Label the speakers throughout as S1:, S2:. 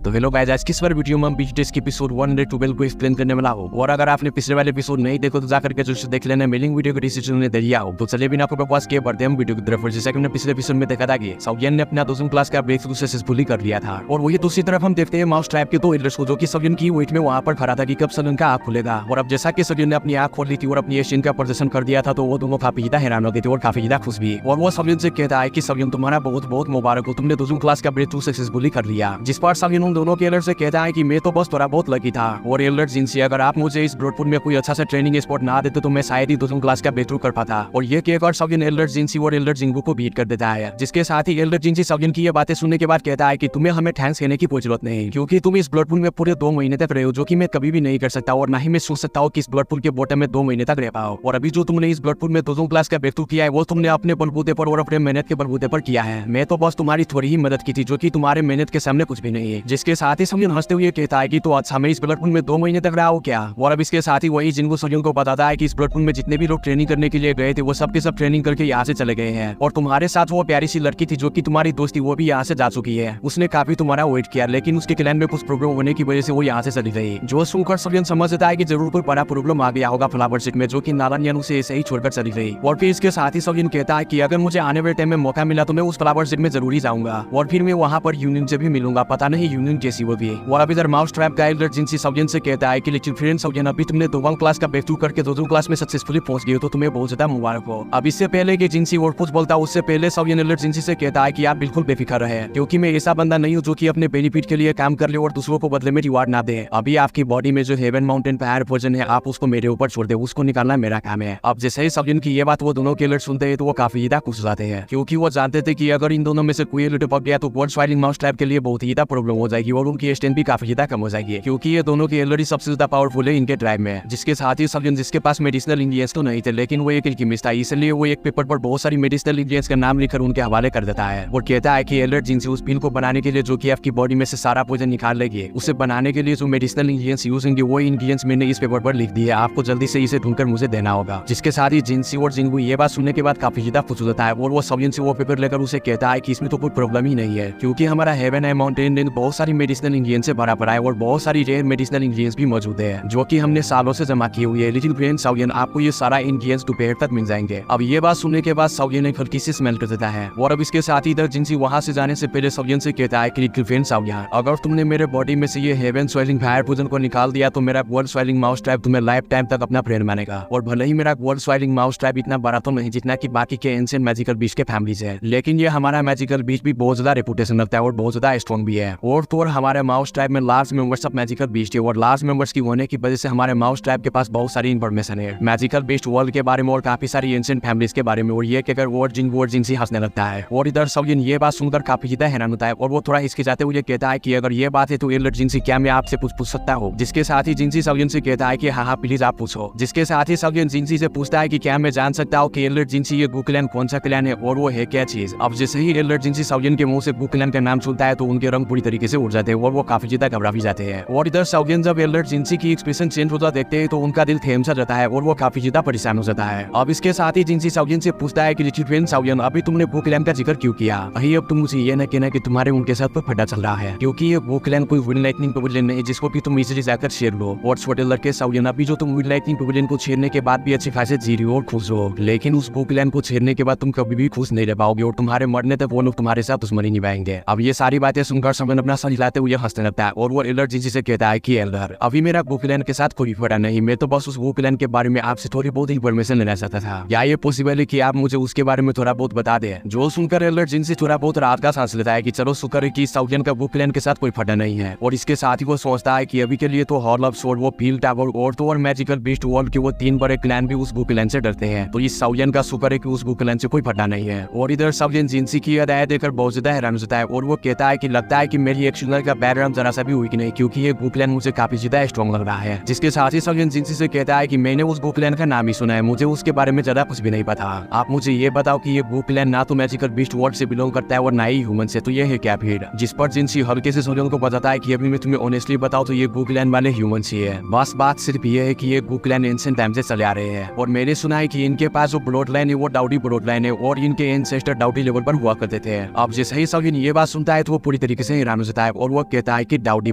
S1: तो hello guys, आज किस बार वीडियो में हम बीच के एपिसोड 112 को एक्सप्लेन करने वाला हूं। और अगर आपने पिछले वाले एपिसोड नहीं देखो तो जाकर के जरूर देख लेना, मेलिंग वीडियो को डिस्क्रिप्शन में दे दिया हो। तो चलिए बिना आपको बकवास किए बढ़ते हम वीडियो की तरफ। जैसा कि हमने पिछले एपिसोड में देखा था कि सौजन ने अपना 2वीं क्लास का ब्रेक थ्रू सक्सेसफुली कर लिया था। और वही दूसरी तरफ हम देखते हैं माउस ट्रैप के 2 एल्डर्स को, जो कि सौजन की वेट में वहां पर खड़ा था कि कब सौजन का आंख खुलेगा। और अब जैसा कि सौजन ने अपनी आंख खोल ली थी और अपनी एशियन का प्रदर्शन कर दिया था, तो वो दोनों काफी ज्यादा हैरान हो गए थे और काफी ज्यादा खुश भी। और वो सौजन से कहता है कि सौजन तुम्हारा बहुत बहुत मुबारक हो, तुमने 2वीं क्लास का ब्रेक थ्रू सक्सेसफुली कर लिया। जिस पर सौजन उन दोनों के एल्डर से कहता है कि मैं तो बस थोड़ा बहुत लकी था। और एल्डर जिनसी, अगर आप मुझे इस ब्रॉडपुर में कोई अच्छा सा ट्रेनिंग स्पॉट ना देते तो मैं शायद ही 2वीं क्लास का ब्रेक थ्रू कर पाता। और ये कहकर सौजन एल्डर जिनसी और एल्डर जिंगू को बीट कर देता है। जिसके साथ ही एल्डर जिनसी सौजन की ये बातें सुनने के बाद कहता है कि तुम्हें हमें थैंक्स कहने की कोई जरूरत नहीं, क्योंकि तुम इस ब्लडपुल में पूरे 2 महीने तक रहे हो, जो कि मैं कभी भी नहीं कर सकता। और ना ही मैं सोच सकता हूँ कि इस ब्लडपुल के बॉटम में 2 महीने तक रह पाओ। और अभी जो तुमने इस ब्लडपुल में 2वीं क्लास का ब्रेक थ्रू किया है, वो तुमने अपने बलबूते पर और अपने मेहनत के बलबूते पर किया है। मैं तो बस तुम्हारी थोड़ी ही मदद की थी, जो कि तुम्हारे मेहनत के सामने कुछ भी नहीं है। जिसके साथ ही सौजन हंसते हुए कहता है कि तो अच्छा मैं इस ब्लडपुल में 2 महीने तक रहा हूँ क्या। और अब इसके साथ ही वही जिनको सौजन को बताता है कि इस ब्लडपुल में जितने भी लोग ट्रेनिंग करने के लिए गए थे, वो सब के सब ट्रेनिंग करके यहाँ से चले गए हैं। और तुम्हारे साथ वो प्यारी सी लड़की थी जो कि तुम्हारी दोस्त थी, वो भी यहाँ से जा चुकी है। उसने काफी तुम्हारा वेट किया, लेकिन उसके क्लैन में कुछ प्रॉब्लम होने की वजह से वो यहाँ से चली गई। जो सुनकर सौजन समझता है कि जरूर कोई बड़ा प्रॉब्लम आ गया होगा फ्लावर सीट में, जो कि नारायण उसे ऐसे ही छोड़कर चली गई। और फिर इसके साथ ही सौजन कहता है कि अगर मुझे आने वाले टाइम में मौका मिला तो मैं उस फ्लावर सीट में जरूर ही जाऊंगा। और फिर मैं वहाँ पर यूनियन से भी मिलूंगा, पता नहीं यूनियन कैसी वो भी। और अब इधर माउस ट्रैप का एल्डर जिनसी सौजन से कहता है कि लिटिल फ्रेंड सौजन, अभी तुमने 2वीं क्लास का ब्रेक थ्रू करके 2वीं क्लास में सक्सेसफुली पहुंच गए हो, तो तुम्हें बहुत ज्यादा मुबारक हो। अब इससे पहले कि जिनसी और कुछ बोलता, उससे पहले सौजन एल्डर जिनसी से कहता है कि आप बिल्कुल बेफिक्र रहे, क्योंकि मैं ऐसा बंदा नहीं हूँ जो कि अपने बेनिफिट के लिए काम कर ले और दूसरों को बदले में रिवार्ड ना दे। अभी आपकी बॉडी में जो हेवन माउंटेन फायर पोजन है, आप उसको मेरे ऊपर छोड़ दे, उसको निकालना मेरा काम है। अब जैसे ही सौजन की ये बात वो दोनों के एल्डर सुनते हैं, तो वो काफी ज्यादा खुश हो जाते हैं, क्योंकि वो जानते थे कि अगर इन दोनों में से कोई एल्डर पक गया तो वर्ल्ड स्वाइलिंग माउस ट्रैप के लिए बहुत ही ज्यादा प्रॉब्लम हो जाएगी और उनकी स्ट्रेंथ भी काफी ज्यादा कम हो जाएगी, क्योंकि ये दोनों के एल्डर ही सबसे ज्यादा पावरफुल है इनके ट्राइब में। जिसके साथ ही सौजन, जिसके पास मेडिसिनल इंग्रेडिएंट्स तो नहीं थे, लेकिन वो एक एल्केमिस्ट था, इसलिए वो एक पेपर पर बहुत सारी मेडिसिनल इंग्रेडिएंट्स का नाम लिखकर उनके हवाले कर देता है। और कहता है कि एल्डर जिनसी उस पिल को बनाने के लिए, जो कि आपकी बॉडी में से सारा पोजन निकाल लेगी, उसे बनाने के लिए जो मेडिसिनल इंग्रेडिएंट्स यूज होंगे, वो इंग्रेडिएंट्स मैंने इस पेपर पर लिख दिए, आपको जल्दी से इसे ढूंढकर मुझे देना होगा। जिसके साथ ही जिनसी और जिंगू ये बात सुनने के बाद काफी ज्यादा खुश हो जाता है। और वो सौजन से वो पेपर लेकर उसे कहता है कि इसमें तो कोई प्रॉब्लम ही नहीं है, क्योंकि हमारा हेवन है माउंटेन रेंज बहुत सारी मेडिसिनल इंग्रेडिएंट्स से भरा पड़ा है और बहुत सारी रेयर मेडिसिनल इंग्रेडिएंट्स भी मौजूद है, जो कि हमने सालों से जमा की हुई है। लिटिल फ्रेंड सौजन, आपको ये सारा इंग्रेडिएंट्स दोपहर तक मिल जाएंगे। अब ये बात सुनने के बाद सौजन एक हल्की सी स्मेल कर देता है। और अब इसके साथ ही इधर जिनसी वहां से जाने से पहले सौजन से कहता है कि लिटिल फ्रेंड सौजन, अगर तुमने मेरे बॉडी में से ये हेवन स्वाइलिंग फायर पोजन को निकाल दिया तो मेरा वर्ल्ड स्वाइलिंग माउस ट्रैप तुम्हें लाइफ टाइम तक अपना फ्रेंड मानेगा। और भले ही मेरा वर्ल्ड स्वाइलिंग माउस ट्रैप इतना बड़ा तो नहीं जितना कि बाकी के एंशिएंट मैजिकल बीस्ट के फैमिलीज है, लेकिन ये हमारा मैजिकल बीस्ट भी बहुत ज्यादा रेपुटेशन रखता है और बहुत ज्यादा स्ट्रॉन्ग भी है। और तो हमारे माउस ट्रैप में large members of magical beast है, और लार्ज मेंबर्स की होने की वजह से हमारे माउस ट्रैप के पास बहुत सारी इन्फॉर्मेशन है मैजिकल बीस्ट वर्ल्ड के बारे में और काफी सारी एंशिएंट फैमिलीज के बारे में। और ये कहकर वो जिनसी हंसने लगता है। और इधर सौजन ये बात सुनकर काफी ज्यादा हैरान होता है और वो थोड़ा इसके जाते हुए कहता है कि अगर ये बात है तो एल्डर जिनसी, क्या मैं आपसे कुछ पूछ सकता हूँ। जिसके साथ ही जिनसी सौजन से कहता है कि हाँ प्लीज आप पूछो। जिसके साथ ही सौजन जिनसी से पूछता है कि क्या मैं जान सकता हूँ कि एल्डर जिनसी ये गू क्लैन कौन सा क्लैन है और वो है क्या चीज। अब जैसे ही एल्डर जिनसी सौजन के मुंह से गू क्लैन का नाम सुनता है तो उनके रंग पूरी तरीके से उड़ जाते हैं और वो काफी ज्यादा घबरा भी जाते हैं। और इधर सौजन जब एल्डर जिनसी की एक्सप्रेशन चेंज होता देखते हैं तो उनका दिल थेम सा जाता है और वो काफी ज्यादा परेशान हो जाता है। अब इसके साथ ही जिनसी सौजन से पूछता है कि लिटिल फ्रेंड सौजन, अभी तुमने गू क्लैन का जिक्र क्यों किया। अही अब तुम मुझे ये न कहना कि तुम्हारे उनके साथ कोई फटा चल रहा है, क्योंकि ये गू क्लैन कोई विंड लाइटनिंग पवेलियन नहीं जिसको भी तुम इजीली जाकर शेयर लो। और छोटे लड़के सौजन, अभी जो तुम विंड लाइटनिंग पवेलियन को छेड़ने के बाद भी अच्छे खासे जी रही हो और खुश हो, लेकिन उस गू क्लैन को छेड़ने के बाद तुम कभी भी खुश नहीं रह पाओगे और तुम्हारे मरने तक वो लोग तुम्हारे साथ दुश्मनी निभाएंगे। अब ये सारी बातें सुनकर सौजन अपना सर हिलाते हुए हंसने लगता है और वो एल्डर जिनसी से कहता है कि एल्डर, अभी मेरा गू क्लैन के साथ कोई फटा नहीं, मैं तो बस उस गू क्लैन के बारे में आपसे थोड़ी बहुत इन्फॉर्मेशन लेना चाहता था। क्या ये पॉसिबल है कि आप मुझे उसके बारे में थोड़ा बहुत बता दें। जो सुनकर एल्डर जिनसी थोड़ा बहुत रात का सांस लेता है कि चलो शुक्र है कि सौजन का गू क्लैन के साथ कोई फटा नहीं है। और इसके साथ ही वो सोचता है कि अभी के लिए तो हॉर्लप्स और वो फील टावर और तो और मैजिकल बीस्ट वर्ल्ड के वो 3 बड़े क्लैन भी उस गू क्लैन से डरते हैं, तो इस सौजन का शुक्र है कि उस गू क्लैन से कोई फटा नहीं है। और इधर सौजन जिनसी की अदायत देखकर बहुत ज्यादा हैरान होता है और वो कहता है कि लगता है कि मेरी एक्शन का बैकग्राउंड जरा सा भी वीक नहीं, क्योंकि ये गू क्लैन मुझे काफी ज्यादा स्ट्रॉन्ग लग रहा है। जिसके साथ ही सौजन जिनसी से कहता है कि मैंने उस गू क्लैन का नाम ही सुना है, मुझे उसके बारे में ज्यादा कुछ भी नहीं पता। आप मुझे ये बताओ कि ये गू क्लैन ना तो मैजिकल बीस्ट वर्ल्ड से बिलोंग करता है और ना ही ह्यूमन से, तो ये है क्या भीड़। जिस पर जिनसी हल्के से सौजन को बताता है कि अभी मैं तुम्हें ऑनेस्टली बताऊं तो ये गू क्लैन वाले ह्यूमंस ही है। बस बात सिर्फ ये है कि ये गू क्लैन एंशिएंट टाइम से चले आ रहे हैं और मैंने सुना है कि इनके पास जो ब्लड लाइन है वो डाउडी ब्लड लाइन है और इनके एंसेस्टर डाउडी लेवल पर हुआ करते थे। अब जैसे ही सौजन ये बात सुनता है तो वो पूरी तरीके से हैरान हो जाता है और वो कहता है कि डाउडी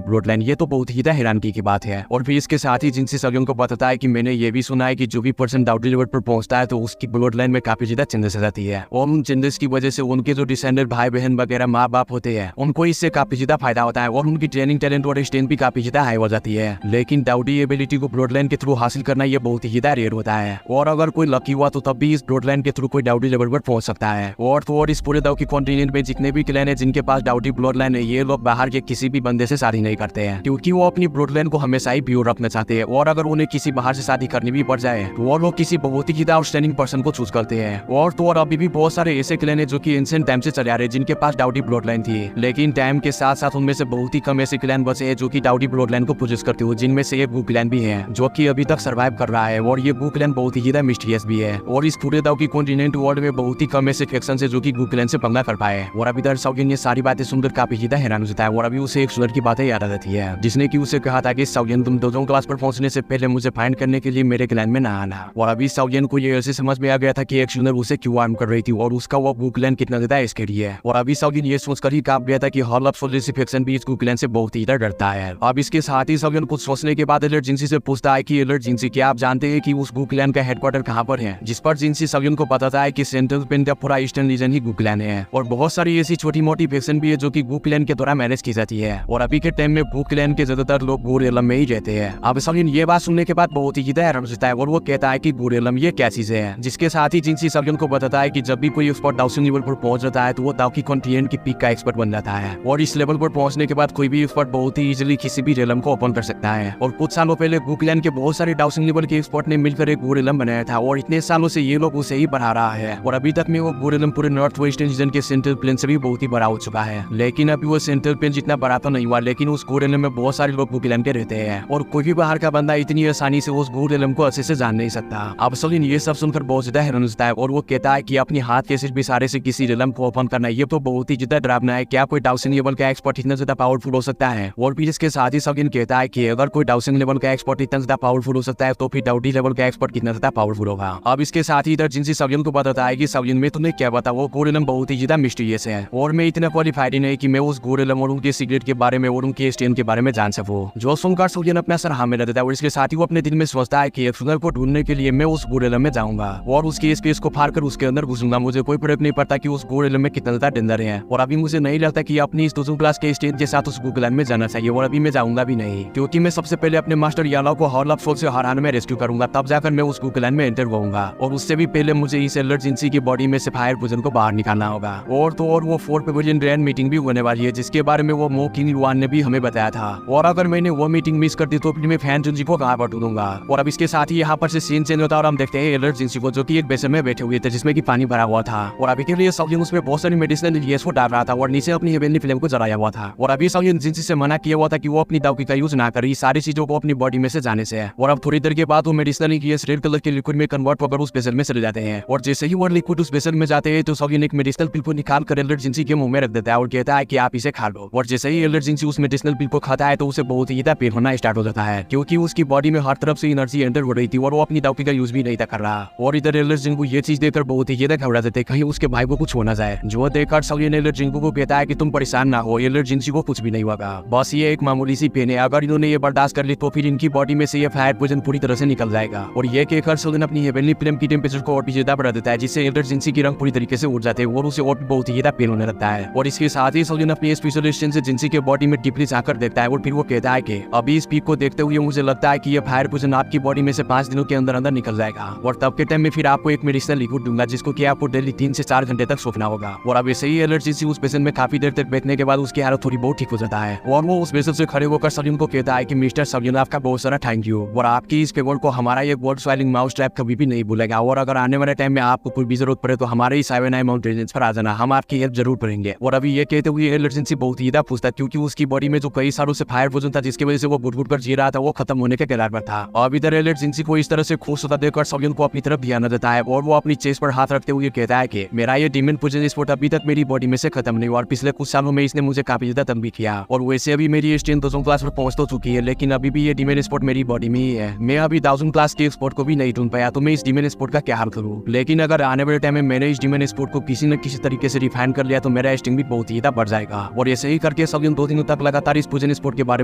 S1: ब्लड लाइन, ये तो बहुत ही हैरानगी की बात है। और फिर इसके साथ ही जिनसी सगियन को बताता है कि मैंने ये भी सुना है कि जो भी पर्सन डाउडी लेवल पर पहुंचता है तो उसकी ब्लड लाइन में काफी ज्यादा चेंजेस आ जाती है और उन चेंजेस की वजह से उनके जो डिसेंडेंट भाई बहन वगैरह माँ बाप होते हैं उनको इससे काफी ज्यादा फायदा होता है और उनकी ट्रेनिंग टैलेंट और स्ट्रेंथ भी काफी ज्यादा हाई हो जाती है। लेकिन डाउडी एबिलिटी को ब्लड लाइन के थ्रू हासिल करना ये बहुत ही ज्यादा रेयर होता है और अगर कोई लकी हुआ तो तब भी इस ब्लड लाइन के थ्रू कोई डाउडी लेवल पर पहुंच सकता है। और तो और इस पूरे दाव की कॉन्टिनेंट में जितने भी क्लैन है जिनके पास डाउडी ब्लड लाइन है ये लोग बाहर के किसी भी बंदे से शादी नहीं करते हैं क्योंकि वो अपनी ब्लड लाइन को हमेशा ही प्योर रखना चाहते हैं और अगर उन्हें किसी बाहर से शादी करनी भी पड़ जाए तो वो लोग किसी बहुत ही ज्यादा आउटस्टैंडिंग पर्सन को चूज करते हैं। और तो और अभी भी बहुत सारे ऐसे क्लैन है जो कि एंशिएंट टाइम से चले आ रहे हैं जिनके पास डाउडी ब्लड लाइन थी, लेकिन टाइम के साथ साथ उनमें से बहुत ही कम ऐसे क्लैन बचे हैं जो कि डाउडी ब्लड लाइन को प्रोड्यूस करते हो, जिनमें से एक वू क्लैन भी है जो कि अभी तक सर्वाइव कर रहा है और ये वू क्लैन बहुत ही ज्यादा मिस्टीरियस भी है। और इस पूरे दाव की कॉन्टिनेंट वर्ल्ड में बहुत ही कम ऐसे फैक्शन है जो कि वू क्लैन से पंगा कर पाए। और अभी दर साउगिन ये सारी बातें सुनकर काफी ज्यादा हैरान हो जाता है और अभी उसे एक सुनर की बातें याद आ जाती है जिसने की उसे कहा था कि साउगिन तुम दोजों क्लास पर पहुंचने से पहले मुझे फाइंड करने के लिए मेरे क्लैन में ना आना। और अभी साउगिन को ये ऐसे समझ में आ गया था कि एक सुनर उसे क्यों आर्म कर रही थी और उसका वो वू क्लैन कितना ज्यादा स्कैरी है। और अभी साउगिन ये सोचकर ही कांप गया था कि हॉल ऑफ सोल जैसी फैक्शन भी इस वू क्लैन से बहुत ही डरता है। अब इसके साथ ही साउगिन कुछ सोचने के बाद एलर्ट जिंसी से पूछता है कि एलर्ट जिंसी क्या आप जानते हैं कि उस वू क्लैन का हेडक्वार्टर कहां पर है, जिस पर जिंसी साउगिन को बताता है कि सेंट्रल पेन का पूरा ईस्टर्न रीजन ही वू क्लैन है और बहुत सारी ऐसी छोटी मोटी फैक्शन भी है जो कि वू क्लैन के द्वारा मैनेज की जाती है। और अभी के टाइम में वू क्लैन के ज्यादातर लोग गुरेलम में ही रहते हैं। अब साउगिन ये बात सुनने के बाद बहुत ही ज्यादा हैरान होता है और वो कहता है कि गुरेलम ये क्या चीज है, जिसके साथ ही जिंसी साउगिन को बताता है कि जब भी कोई उस पर डाउसिंग लेवल पर पहुंच जाता है तो वो दाव की कॉन्टिनेंट की पीक का एक्सपर्ट बन जाता है और इस लेवल पर पहुंचने के बाद कोई भी उस पर बहुत ही इजीली किसी भी रेलम को ओपन कर सकता है। और कुछ सालों पहले वू क्लैन के बहुत सारे डाउसिंग लेवल के एक्सपर्ट ने मिलकर एक गुरेलम बनाया था और इतने सालों से ये लोग उसे ही बढ़ा रहा है और अभी तक में वो गुरेलम पूरे नॉर्थ वेस्टर्न रीजन के सेंट्रल प्लेन से भी बहुत ही बड़ा हो चुका है। लेकिन अभी वो सेंट्रल प्लेन जितना बड़ा तो नहीं हुआ, लेकिन उस गुरेलम में बहुत सारे लोग वू क्लैन के रहते हैं और कोई भी बाहर का बंदा इतनी आसानी से उस गुरेलम को अच्छे से जान नहीं सकता। अब साउगिन ये सब सुनकर बहुत ज्यादा हैरान होता है और वो कहता है कि अपने हाथ के सिर्फ इशारे से किसी रेलम को ओपन करना ये तो बहुत ही ज्यादा डरावना है, क्या कोई डाउसिंग लेवल का एक्सपर्ट इतना ज्यादा पावरफुल हो सकता है। और फिर इसके साथ ही साउगिन कहता है कि अगर कोई डाउसिंग लेवल का एक्सपर्ट इतना ज्यादा पावरफुल हो सकता है तो फिर डाउडी लेवल का एक्सपर्ट कितना ज्यादा पावरफुल होगा। अब इसके साथ ही इधर जिनसी साउगिन को बताता है कि साउगिन में तुम्हें क्या बता, वो गुरेलम बहुत ही ज्यादा मिस्टीरियस है और मैं इतना क्वालिफाइड नहीं कि मैं उस गुरेलम और उनके सीक्रेट के बारे में और उनके स्टेन के बारे में जान सकूं। जो सुनकर साउगिन अपना सर हाँ में रख देता है और इसके साथ ही वो अपने दिल में सोचता है कि एक सुनर को ढूंढने के लिए मैं उस गुरेलम में जाऊंगा और उसकी स्पेस को फाड़ कर उसके अंदर घुसूंगा। मुझे कोई फर्क नहीं पड़ता कि उस गुरेलम में कितना ज्यादा डेंजर है और अभी मुझे नहीं लगता कि अपनी इस दूसरी क्लास के स्टेन के साथ उस वू क्लैन में जाना चाहिए और अभी मैं जाऊंगा भी नहीं क्योंकि मैं सबसे पहले अपने मास्टर यालाओ को हॉल ऑफ सोल से हराने में रेस्क्यू करूंगा, तब जाकर मैं उस वू क्लैन में एंटर होऊंगा और उससे भी पहले मुझे इस एलर्ट जिंसी की बॉडी में से फायर पोजन को बाहर निकालना होगा। और तो और वो 4 पेविलियन ग्रैंड मीटिंग भी होने वाली है जिसके बारे में वो मो किंग युआन ने भी हमें बताया था और अगर मैंने वो मीटिंग मिस कर दी तो फिर मैं फैन जिंसी को कहां पर ढूंढूंगा। और अब इसके साथ ही यहाँ पर से सीन चेंज होता है और हम देखते हैं एलर्ट जिंसी को जो कि एक बेसन में बैठे हुए थे जिसमें की पानी भरा हुआ था और अभी के लिए साउगिन उसमें बहुत सारी मेडिसिन लिएस को डाल रहा था और नीचे अपनी हेवनली फ्लेम को जलाया हुआ था। और अभी साउगिन जिंसी से मना किया हुआ था कि वो अपनी दाव का यूज ना करे सारी चीजों को अपनी बॉडी में से जाने से। और अब थोड़ी देर के बाद वो मेडिसिनल लिएस रेड कलर के लिक्विड में कन्वर्ट होकर उस बेसन में चले जाते हैं और जैसे ही वो लिक्विड उस बेसन में जाते हैं तो साउगिन एक मेडिसिनल पिल को निकाल कर एलर्ट जिंसी के मुंह में रख देता है और कहता है कि आप इसे खा लो। और जैसे ही एलर्ट जिंसी उस मेडिसिनल पिल को खाता है तो उसे बहुत ही ज्यादा पेन होना स्टार्ट हो जाता है क्योंकि उसकी बॉडी में हर तरफ से एनर्जी एंटर हो रही थी और वो अपनी दाव का यूज भी नहीं था कर रहा। और इधर एलर्ट जिंकू ये चीज देखकर बहुत ही ज्यादा घबरा जाते कहीं उसके भाई को कुछ होना जाए। जो देखकर साउगिन एलर्ट जिंकू को कहता है कि तुम परेशान ना हो, एलर्ट जिंसी को कुछ भी नहीं होगा, बस ये एक मामूली सी पेन है, अगर इन्होंने ये बर्दाश्त कर ली तो फिर इनकी बॉडी में से ये फायर पोजन पूरी तरह से निकल जाएगा। और ये कहकर साउगिन अपनी हेवनली फ्लेम की टेंपरेचर को और भी ज्यादा बढ़ा देता है जिससे एलर्ट जिंसी की रंग पूरी तरीके से उड़ जाते हैं और उसे और भी बहुत ही ज्यादा पेन होने लगता है। और इसके साथ ही साउगिन अपनी स्पेशलिस्ट से जिंसी के बॉडी में डीपली झांकर देखता है और फिर वो कहता है कि अभी इस पीक को देखते हुए मुझे लगता है कि ये फायर पोजन आपकी बॉडी में से 5 दिनों के अंदर अंदर निकल जाएगा और तब के टाइम में फिर आपको एक मेडिसिनल लिक्विड दूंगा जिसको कि आपको डेली 3 से 4 घंटे तक सोना होगा। और अब ऐसे ही एलर्ट जिंसी उस पेशेंट में काफी देर तक बैठने के बाद उसकी हालत थोड़ी बहुत ठीक हो जाता है और वो उस बेसन से खड़े होकर साउगिन को कहता है कि मिस्टर साउगिन आपका बहुत सारा थैंक यू और आपकी इस फेवर को हमारा ये वर्ल्ड स्वाइलिंग माउस ट्रैप कभी भी नहीं भूलेगा और अगर आने वाले टाइम में आपको कोई भी जरूरत पड़े तो हमारे ही 7 माउंटेन्स पर आ जाना, हम आपकी हेल्प जरूर करेंगे। और अभी ये कहते हुए एलर्ट जिंसी बहुत ही ज्यादा खुश था क्योंकि उसकी बॉडी में जो कई सालों से फायर पोजन था जिसकी वजह से वो घुट-घुट कर जी रहा था वो खत्म होने के कगार पर था। अब इधर एलर्ट जिंसी को इस तरह से खुश होता देखकर साउगिन को अपनी तरफ ध्यान देता है और वो अपनी चेस्ट पर हाथ रखते हुए कहता है कि मेरा ये डीमन पोजन स्पॉट अभी तक मेरी बॉडी में से खत्म नहीं हुआ और पिछले कुछ सालों में इसने मुझे काफी ज्यादा तंग भी किया और वैसे अभी मेरी स्ट्रेंथ 1000 क्लास पर पहुंच तो चुकी है लेकिन अभी भी ये डीमन स्पॉट मेरी बॉडी में ही है। मैं अभी 1000 क्लास के स्पॉट को भी नहीं ढूंढ पाया तो मैं इस डीमन स्पॉट का क्या हाल करूं। लेकिन अगर आने वाले टाइम में मैंने इस डीमन स्पॉट को किसी न किसी तरीके से रिफाइन कर लिया तो मेरा स्ट्रेंथ भी बहुत ही ज्यादा बढ़ जाएगा और ऐसे ही करके सवियन 2 दिनों तक लगातार इस पोजन स्पॉट के बारे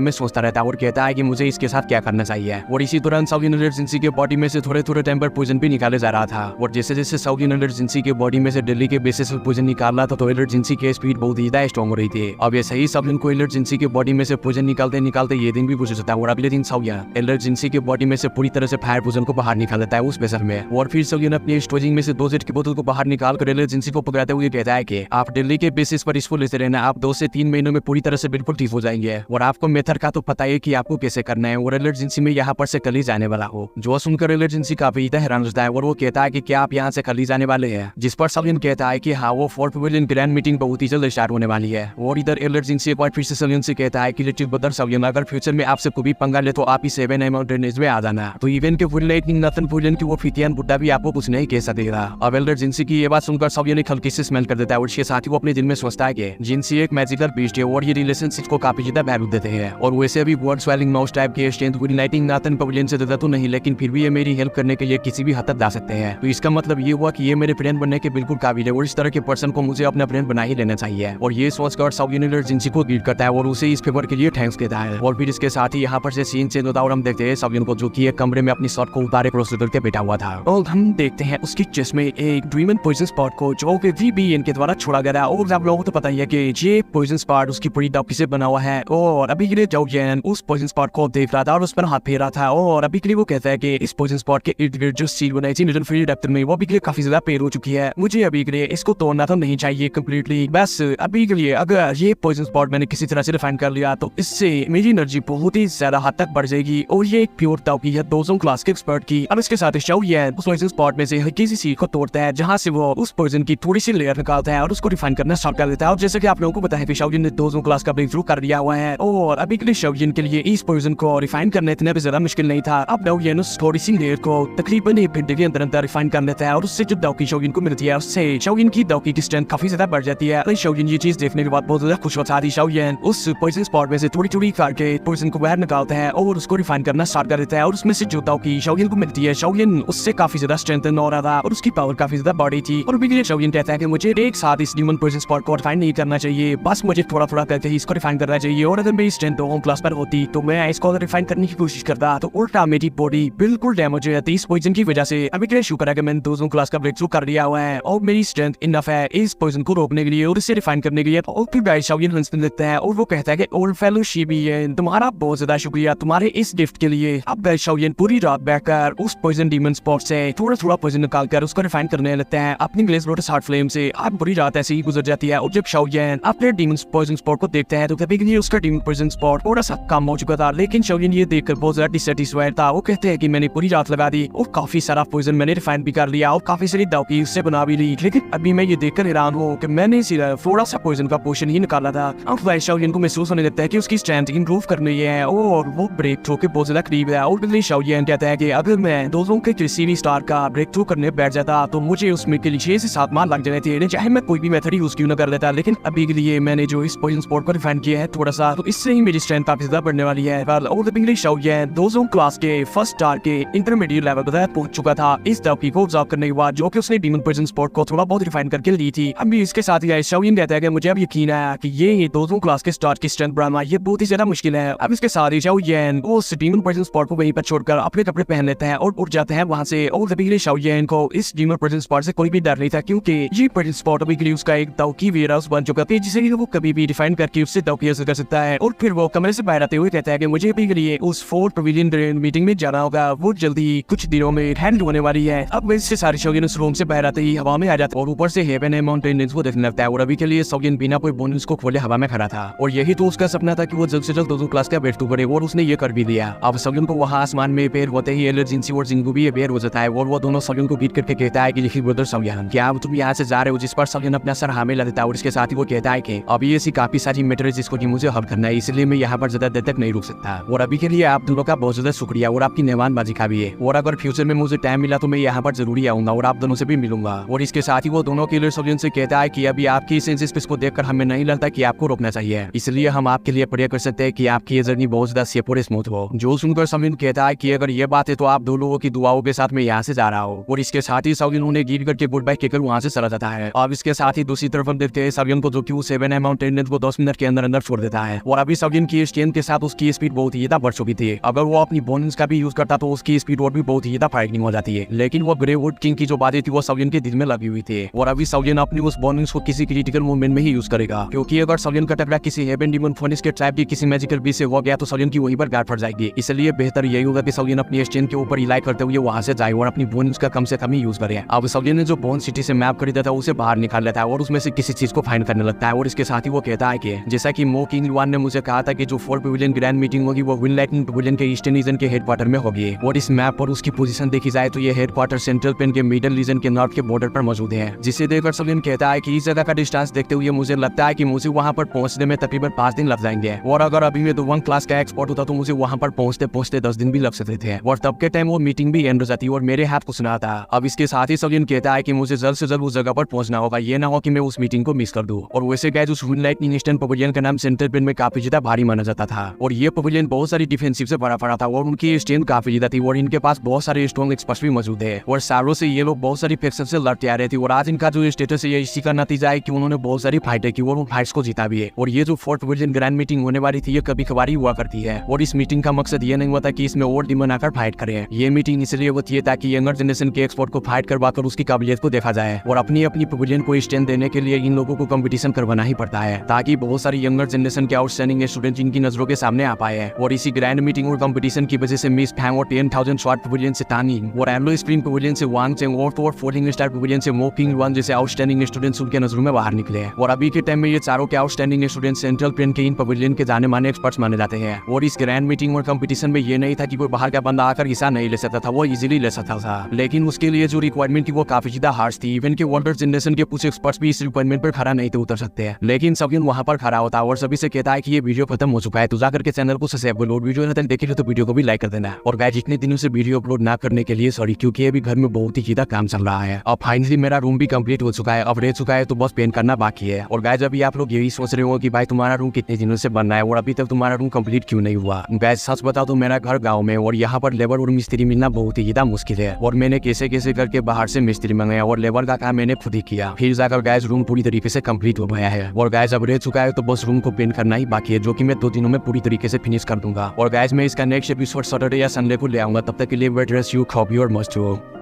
S1: में सोचता रहता है और कहता है कि मुझे इसके साथ क्या करना चाहिए। और इसी दौरान सवियन एलर्जेंसी के बॉडी में से थोड़े थोड़े टाइम पर पोजन भी निकाले जा रहा था। और जैसे जैसे सवियन एलर्जेंसी के बॉडी में से डेली के बेसिस पर पोजन निकाल रहा था तो एलर्जेंसी की स्पीड बहुत ही स्ट्रॉन्ग हो रही थी। अब ऐसे ही सवियन को एलर्जेंसी के बॉडी में से पोजन निकालते निकालते ये दिन भी गुजर जाता है और अगले दिन सवियन एलर्जेंसी के बॉडी में से पूरी तरह से फायर पोजन को बाहर निकाल देता है उस बेसर में। और फिर सवियन अपनी स्टोरेज में से 2 जेट की बोतल को बाहर निकाल कर एलर्जेंसी को पकड़ाते हुए कहता है कि आप डेली के बेसिस पर इसको लेते रहना, आप 2 से 3 महीनों में पूरी तरह से बिल्कुल ठीक हो जाएंगे। और आपको मेथड का तो पता है कि आपको कैसे करना है और एलर्जेंसी में यहाँ पर से कल ही जाने वाला हो। जो सुनकर एलर्जेंसी काफी हैरान होता है और वो कहता है कि क्या आप यहाँ से कल ही जाने वाले हैं। जिस पर सवियन कहता है कि हाँ, वो 4th पवेलियन ग्रैंड मीटिंग बहुत ही जल्द स्टार्ट होने वाली है। और इधर एलर्जेंसी एक बार फिर से सवियन से कहता है कि लिटिल ब्रदर सवियन, अगर फ्यूचर में आपसे कोई पंगा ले तो आप ही 7 माउंटेन्स में आ जाना। तो इवेंट के फुल नथन पुलियन की वो फितियान बुड्ढा भी आपको कुछ नहीं कह सकेगा। अब एलर्जेंसी की ये बात सुनकर सवियन एक हल्की से स्मेल कर देता है और इसके साथ ही वो अपने दिल में सोचता है कि जिनसी एक मैजिकल बीस्ट है और ये रिलेशनशिप को काफी ज्यादा वैल्यू देते हैं। और वैसे भी वर्ड स्वेलिंग माउस टाइप के स्ट्रेंथ यूनाइटिंग नाथन पवेलियन से ज्यादा तो नहीं, लेकिन फिर भी ये मेरी हेल्प करने के लिए किसी भी हद तक जा सकते हैं। तो इसका मतलब ये हुआ कि ये मेरे फ्रेंड बनने के बिल्कुल काबिल है और इस तरह के पर्सन को मुझे अपना फ्रेंड बना ही लेना चाहिए। और ये सोचकर सवियन एलर्जेंसी को ग्रीट करता है और उसे इस फेवर के लिए थैंक्स कहता है। और फिर इसके साथ ही यहाँ पर से सीन चेंज होता है और हम देखते हैं सवियन को जो कि एक कमरे में अपनी शर्ट को उतारे प्रोसीजर के बैठा हुआ था। और हम देखते हैं उसकी चेस्ट में एक ड्रीमन पॉइजन स्पॉट को जो कि VBN के द्वारा छोड़ा गया है। और आप लोगों को तो पता ही है कि ये पॉइजन स्पॉट उसकी पूरी डॉक्टर से बना हुआ है। और अभी के लिए जोगियन उस पॉइजन स्पॉट को देख रहा था और उस पर हाथ फेर रहा था। और अभी के लिए वो कहता है कि इस पॉइजन स्पॉट के इर्द गिर्द जो सील बनाई थी निडल फ्री डेप्थ में वो अभी के लिए काफी ज्यादा पेड़ हो चुकी है। मुझे अभी के लिए इसको तोड़ना तो नहीं चाहिए कम्प्लीटली। बस अभी के लिए अगर ये पॉइजन स्पॉट मैंने किसी तरह से डिफाइन कर लिया तो इससे मेरी एनर्जी बहुत ही ज्यादा हद तक बढ़ जाएगी। और ये एक प्योर ताउकी है 2 क्लास के एक्सपर्ट की। अब इसके साथ शाओयन उस पॉइजन स्पॉट में से हल्की सी सील को तोड़ता है जहां से वो उस पॉइजन की थोड़ी सी लेयर निकालता है और उसको रिफाइन करना स्टार्ट कर देता है। और जैसे कि आप लोगों को पता है कि शाओयन ने 2 क्लास का ब्रेक थ्रू कर लिया हुआ है और अभी के लिए शाओयन के लिए इस पॉइजन को रिफाइन करना इतना भी ज्यादा मुश्किल नहीं था। अब शाओयन उस थोड़ी सी लेयर को तकरीबन 1 घंटे के अंदर अंदर रिफाइन कर लेता है और उससे जो दाओकी शाओयन को मिलती है उससे शाओयन की दाओकी की स्ट्रेंथ काफी ज्यादा बढ़ जाती है। शाओयन ये चीज देखने के बाद बहुत ज्यादा खुश होता है। शाओयन उस पॉइजन स्पॉट में से थोड़ी थोड़ी करके पॉइजन को बाहर निकालता है और उसको रिफाइन करना स्टार्ट कर देता है। और उसमें से जो दाओकी शाओयन को मिलती है शाओयन उससे काफी ज्यादा स्ट्रेंथन हो रहा था और उसकी पावर काफी ज्यादा बढ़ी थी। और अभी शाओयन कहता है कि मुझे एक साथ इस ड्रीमन पॉइजन स्पॉट को रिफाइन नहीं करना चाहिए, बस मुझे थोड़ा थोड़ा करके इसको रिफाइन करना चाहिए। और अगर मेरी स्ट्रेंथ 2 क्लास पर होती तो मैं इसको रिफाइन करने की कोशिश करता तो उल्टा मेरी बॉडी बिल्कुल डैमेज हो जाती इस पॉइजन की वजह से। अभी के लिए शुक्र है कि मैंने 2 क्लास का ब्रेक थ्रू कर लिया हुआ है और मेरी स्ट्रेंथ इनफ है इस पॉइजन को रोकने के लिए और इसे रिफाइन करने के लिए। और फिर गाइस शाओयन हंसने लगता है और वो कहता है कि ओल्ड फेलो शिबियन, तुम्हारा बहुत ज्यादा शुक्रिया तुम्हारे इस गिफ्ट के लिए। अब गाइस शाओयन पूरी रात बैठकर उस पॉइजन डीमन स्पॉट से थोड़ा थोड़ा पॉइजन निकालकर उसको रिफाइन करने लगता है अपनी ग्लेज लोटस हार्ट फ्लेम से। अब पूरी रात ऐसे ही गुजर जाती है और जब शाओयन अपने डीमन पॉइजन स्पॉट को देखता है तो कभी के लिए उसका डीमन पॉइजन स्पॉट थोड़ा सा कम हो चुका था। लेकिन शाओयन ये देखकर बहुत ज्यादा डिससैटिस्फाइड था। वो कहते हैं कि मैंने पूरी रात लगा दी और काफी सारा पॉइजन मैंने रिफाइन भी कर लिया और काफी सारी दाओकी उससे बना भी ली, लेकिन अभी मैं ये देखकर हैरान हूँ कि मैंने सिर्फ थोड़ा सा पॉइजन का पोर्शन ही निकाला था। अब गाइस शाओयन को महसूस होने लगता है कि उसकी स्ट्रेंथ इंप्रूव करनी है और वो ब्रेक थ्रू के बहुत ज्यादा करीब है। और फिर शाओयन कहता है कि अगर मैं 2 के किसी भी स्टार का ब्रेक थ्रू करने बैठ जाता तो मुझे उसमें के लिए 6 से 7 माह लग जाने थे, चाहे मैं कोई भी मेथड यूज क्यों न कर लेता। लेकिन अभी के लिए मैंने जो इस पॉइजन स्पॉट को रिफाइन किया है थोड़ा सा, तो इससे ही मेरी स्ट्रेंथ काफी ज्यादा बढ़ने वाली है। और फिर शाओयन 2 क्लास के फर्स्ट स्टार के इंटरमीडिएट लेवल तक पहुंच चुका था इस दाओकी को ऑब्जर्व करने के बाद जो कि उसने डीमन पॉइजन स्पॉट को थोड़ा बहुत रिफाइन करके ली थी। अभी इसके साथ ही शाओयन कहता है कि मुझे अब यकीन है कि ये 2 क्लास के स्टार की स्ट्रेंथ बढ़ाना ये बहुत ही ज्यादा मुश्किल है। अब इसके साथ ही शाओयन उस डीमन पॉइजन स्पॉट को वहीं पर छोड़कर अपने कपड़े पहन लेता है और उठ जाता है वहां से। और अभी शाओयन को इस डीमन पॉइजन स्पॉट से कोई भी डर नहीं था क्योंकि ये पॉइजन स्पॉट अभी के लिए उसका एक दाओकी वेयरहाउस बन चुका था जिसे वो कभी भी डिफाइन करके उससे दाओकी हासिल कर सकता है। और फिर वो कमरे से बाहर आते हुए कहता है कि मुझे अभी के लिए उस 4th पवेलियन ग्रैंड मीटिंग में जाना होगा, वो जल्दी कुछ दिनों में हैंडल होने वाली है। अब वैसे सारे शाओयन उस रूम से बाहर आते ही हवा में आ जाता और ऊपर से हेवन माउंटेन्स को देखने लगता है। और अभी के लिए शाओयन बिना कोई बोनस को खोले हवा में खड़ा था और यही तो उसका सपना था कि वो जल्द से जल्द 2 क्लास का ब्रेक थ्रू करे और उसने ये कर भी दिया। अब शाओयन को वहां आसमान में पैर होते ही एलर्जेंसी और जिंगू भी अवेयर हो जाता है और वो दोनों शाओयन को बीट करके कहता है कि लिखी ब्रदर शाओयन क्या तुम यहाँ से जा रहे हो, जिस पर शाओयन अपना सर हाँ में ला देता है। और इसके साथ ही वो कहता है कि अभी ऐसी काफी सारी मैटर है जिसको कि मुझे हल करना है, इसलिए मैं यहाँ पर ज्यादा देर तक नहीं रुक सकता। और अभी के लिए आप दोनों का बहुत ज्यादा शुक्रिया और आपकी मेहमानबाजी का भी है और अगर फ्यूचर में मुझे टाइम मिला तो मैं यहाँ पर जरूरी आऊंगा और आप दोनों से भी मिलूंगा। और इसके साथ ही वो दोनों किलर शाओयन से कहता है कि अभी आपकी सेंसेस को देखकर हमें नहीं लगता कि आपको रोकना चाहिए, इसलिए हम आपके लिए प्रेयर कर सकते हैं कि आपकी ये जर्नी बहुत ज्यादा सेफ और स्मूथ हो। जो सुनकर शाओयन कहता है कि अगर ये बात है तो आप 2 लोगों की दुआओं के साथ मैं यहाँ से जा रहा हूँ। और इसके साथ ही शाओयन उन्हें गिर करके गुड बाय कहकर वहाँ से चला जाता है। अब इसके साथ ही दूसरी तरफ हम देखते हैं शाओयन को जो कि 7 माउंटेन स्टूडेंट को 10 मिनट के अंदर अंदर छोड़ देता है। और अभी सवलिन की स्ट्रेंथ के साथ उसकी स्पीड बहुत ही ज्यादा बढ़ चुकी थी। अगर वो अपनी बोनस का भी यूज करता तो उसकी स्पीड और भी बहुत ही ज्यादा फाइटिंग हो जाती है। लेकिन वो ग्रेवुड किंग की जो बातें थी वो सवलिन के दिल में लगी हुई थी और अभी सवलिन अपनी उस बोनस को किसी क्रिटिकल मोमेंट में ही यूज करेगा, क्योंकि अगर सवलिन का टकरा किसी हेवन डीमन फोनिस के ट्राइब की किसी मैजिकल बीस्ट से हो गया तो सवलिन की वहीं पर गार्ड फट जाएगी। इसलिए बेहतर यही होगा कि सवलिन अपनी स्ट्रेंथ के ऊपर रिलाई करते हुए वहां से जाए और अपनी बोनस का कम से कम ही यूज करे। अब सवलिन ने जो बोन सिटी से मैप खरीदा था उसे बाहर निकाल लेता है और उसमें से किसी चीज को फाइंड करने लगता है। और इसके साथ ही वो कहता है कि जैसा कि मो किंग वन ने मुझे कहा था कि जो फोर्थ पवेलियन ग्रैंड मीटिंग होगी वो विंड लाइटनिंग पवेलियन के ईस्टर्न रीजन के हेडक्वार्टर में होगी। और इस मैप पर उसकी पोजीशन देखी जाए तो ये हेडक्वार्टर सेंट्रल पेन के मिडल रीजन के नॉर्थ के बॉर्डर पर मौजूद है, जिसे देखकर सवलिन कहता है कि इस जगह का डिस्टेंस देखते हुए मुझे लगता है कि मुझे वहां पर पहुंचने में तकरीबन 5 दिन लग जाएंगे और अगर अभी मैं तो 1 क्लास का एक्सपर्ट होता तो मुझे वहां पर पहुंचते पहुंचते 10 दिन भी लग सकते थे। और तब के टाइम वो मीटिंग भी एंड हो जाती और मेरे हाथ कुछ ना था। अब इसके साथ ही सवलिन कहता है कि मुझे जल्द से जल्द उस जगह पर पहुंचना होगा, ये ना हो कि मैं उस मीटिंग को मिस कर दूं। और वैसे गाइस उस विंड लाइटनिंग ईस्टर्न पवेलियन का नाम सेंट्रल पेन में काफी ज्यादा भारी माना जाता था और ये पवेलियन बहुत सारी डिफेंसिव से भरा पड़ा था और उनकी स्ट्रेंथ काफी ज्यादा थी और इनके पास बहुत सारे स्ट्रॉन्ग एक्सपर्ट्स भी मौजूद है और सालों से ये लोग बहुत सारी फैक्शन से लड़ते आ रहे थे। और आज इनका जो स्टेटस है ये इसी का नतीजा है कि उन्होंने बहुत सारी फाइटें की और उन फाइट्स को जीता भी है। और ये जो फोर्थ पवेलियन ग्रैंड मीटिंग होने वाली थी ये कभी कभार ही हुआ करती है और इस मीटिंग का मकसद ये नहीं होता कि इसमें और डीमन आकर फाइट करे। ये मीटिंग इसलिए होती है ताकि यंगर जनरेशन के एक्सपर्ट को फाइट करवाकर उसकी काबिलियत को देखा जाए और अपनी अपनी पवेलियन को स्ट्रेंथ देने के लिए इन लोगों को कंपटीशन करवाना ही पड़ता है ताकि बहुत सारी यंगर जनरेशन के आउटस्टैंडिंग स्टूडेंट इनकी नजरों के सामने आ पाए। और इसी ग्रैंड मीटिंग और कंपटीशन की वजह से मिस फैंग और 10,000 शॉर्ट पवेलियन से टानी और एम्लो स्प्रिंग पवेलियन से वांग चेंग और फोर्टिंग स्टार पवेलियन से मो किंग वन जैसे आउटस्टैंडिंग स्टूडेंट्स उनके नजरों में बाहर निकले। और अभी के टाइम में ये चारों के आउटस्टैंडिंग स्टूडेंट सेंट्रल पेन के इन पवेलियन के जाने माने एक्सपर्ट्स माने जाते हैं। और इस ग्रैंड मीटिंग और कंपटीशन में ये नहीं था कि कोई बाहर का बंदा आकर हिस्सा नहीं ले सकता था, वो इजीली ले सकता था, लेकिन उसके लिए जो रिक्वायरमेंट थी वो काफी ज्यादा हार्श थी। इवन के वर्ल्डर जनरेशन के कुछ एक्सपर्ट्स भी इस रिक्वायरमेंट पर खड़ा नहीं थे उतर सकते, लेकिन सवलिन वहां पर खड़ा होता और सभी से कहता है कि ये वीडियो खत्म हो चुका है, तो जाकर के चैनल को सब्सक्राइब करो और वीडियो तक देखे तो वीडियो को भी लाइक कर देना। और गाइस इतने दिनों से वीडियो अपलोड ना करने के लिए सॉरी, क्योंकि अभी घर में बहुत ही ज्यादा काम चल रहा है। अब फाइनली मेरा रूम भी कंप्लीट हो चुका है, अब रह चुका है तो बस पेंट करना बाकी है। और गाइस अभी आप लोग यही सोच रहे हो कि भाई तुम्हारा रूम कितने दिनों से बन रहा है और अभी तक तुम्हारा रूम कंप्लीट क्यों नहीं हुआ। गाइस सच बताओ तो मेरा घर गाँव में और यहाँ पर लेबर और मिस्त्री मिलना बहुत ही ज्यादा मुश्किल है और मैंने कैसे कैसे करके बाहर से मिस्त्री मंगाया और लेबर का काम मैंने खुद ही किया, फिर जाकर गाइस रूम पूरी तरीके से कंप्लीट हो गया है। और गाइस अब रह चुका है तो बस रूम को पेंट करना ही बाकी है, जो कि मैं 2 दिनों में पूरी तरीके से फिनिश कर दूंगा। और गाइस मैं इसका नेक्स्ट एपिसोड सैटरडे या संडे को ले आऊंगा, तब तक के लिए wait rest you, hope you are must हो।